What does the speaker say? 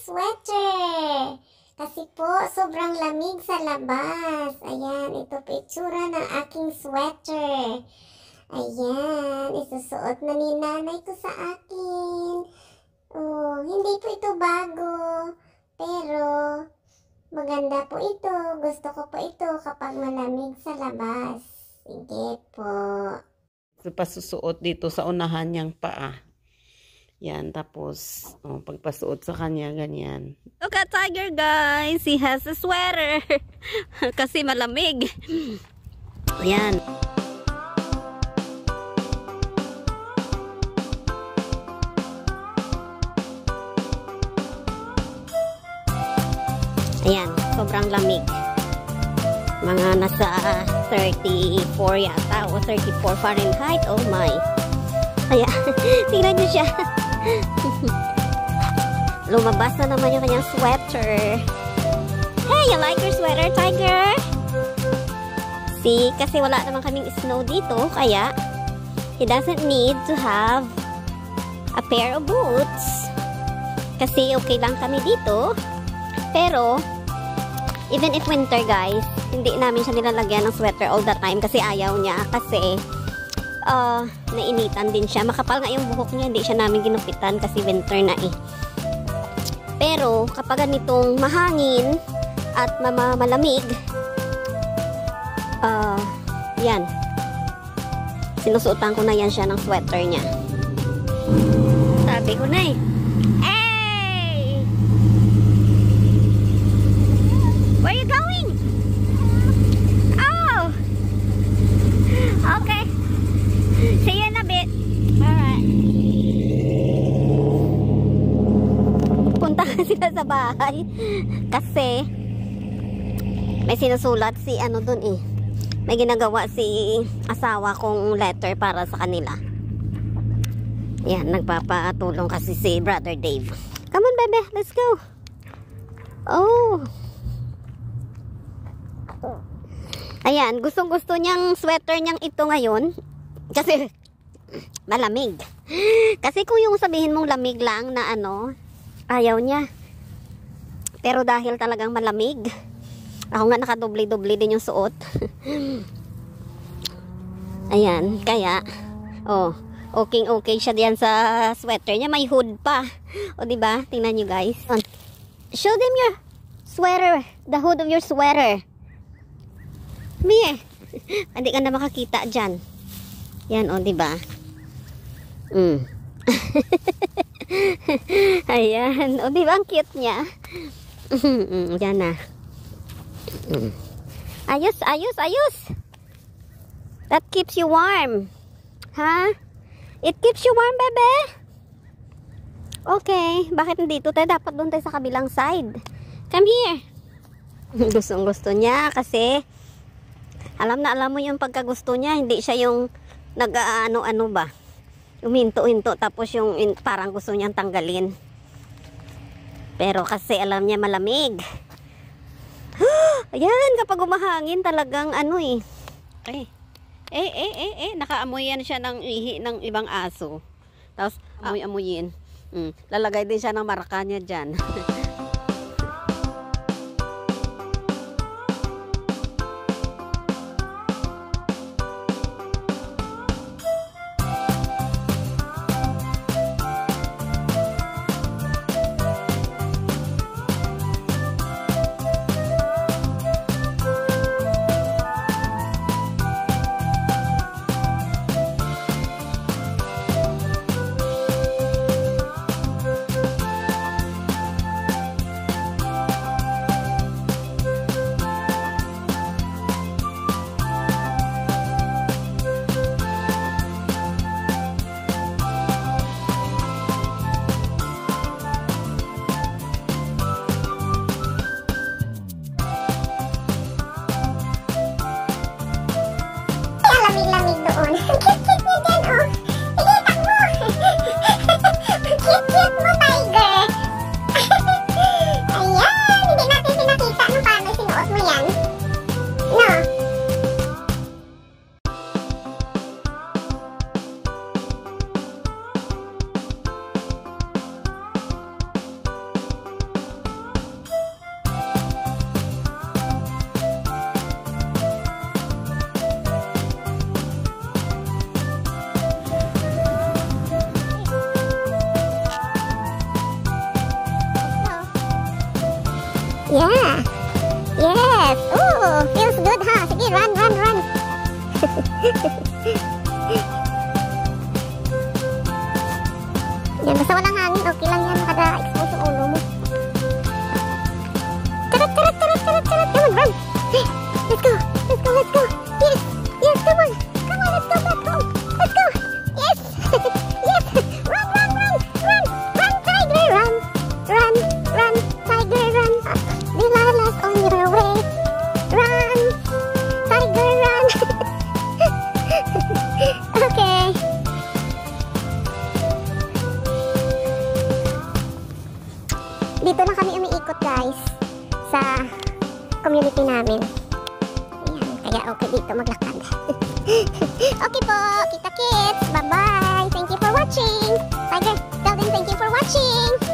sweater. Kasi po, sobrang lamig sa labas. Ayan, ito po itsura ng aking sweater. Ayan, isusuot na ni nanay ko sa akin. Oh, hindi po ito bago. Pero, maganda po ito. Gusto ko po ito kapag malamig sa labas. Sige po. Pasusuot dito sa unahan niyang paa. Yan, tapos, pagpasuot sa kanya, ganyan. Look at Tiger, guys! He has a sweater! Kasi malamig. Yan. Ayan, sobrang lamig. Mga nasa 34 yata o 34 Fahrenheit. Oh my. Ayan, tingnan niyo siya. Lumabas na naman yung kanyang sweater. Hey, you like your sweater, Tiger? See, kasi wala naman kaming snow dito, kaya he doesn't need to have a pair of boots. Kasi okay lang kami dito. Pero, even if winter, guys, hindi namin siya nilalagyan ng sweater all the time kasi ayaw niya. Kasi, nainitan din siya. Makapal nga yung buhok niya. Hindi siya namin ginupitan kasi winter na eh. Pero, kapag ganitong mahangin at malamig, yan. Sinusuotan ko na yan siya ng sweater niya. Sabi ko na eh. Hey! Where are you going? Oh! Okay. See you in a bit. Alright. Punta sila sa bahay. Kasi may sinusulat si ano dun eh. May ginagawa si asawa kong letter para sa kanila. Yan, nagpapatulong kasi si Brother Dave. Come on, bebe. Let's go. Oh. Ayan, gustong-gusto niyang sweater niyang ito ngayon. Kasi malamig. Kasi kung yung sabihin mong lamig lang na ano, ayaw niya. Pero dahil talagang malamig, ako nga nakadoble-doble din yung suot. Ayan, kaya okay siya diyan sa sweater niya, may hood pa. O di ba? Tingnan niyo, guys. Show them your sweater, the hood of your sweater. Mie. Hindi ka na makakita diyan. Yan, o di ba? Ayan, o di ba ang cute niya? Yan na. Ayos. That keeps you warm. Huh? It keeps you warm, bebe? Okay. Bakit nandito tayo? Dapat doon tayo sa kabilang side. Come here. Gustong-gusto niya kasi alam mo yung pagkagusto niya. Hindi siya yung nag-ano ba. Uminto-hinto tapos yung parang gusto niyang tanggalin. Pero kasi alam niya malamig. Ayan, kapag umahangin talagang ano eh. Nakaamoy yan siya ng ihi ng ibang aso. Tapos amoy-amoyin. Lalagay din siya ng marka niya dyan. Yeah. Yes. Ooh, feels good, ha? Sige, run, run, run. Yan, basta walang hangin, okay lang yan. Makada-expose yung ulo mo. Charot, charot, charot, charot, charot. Come on, run. Hey, let's go. Let's go, let's go. Yes, yes, come on. Come on, let's go back home. Let's go. Yes. Yes. Run, run, run, run. Run, tiger, run. Run, run, tiger, run. Dilalas on your way. Run, tiger, run. Okay. Dito lang kami umiikot, guys, sa community namin. Ayan, kaya okay dito maglakad. Okay po, kita kits. Bye-bye. Thank you for watching. Tiger, tell them thank you for watching.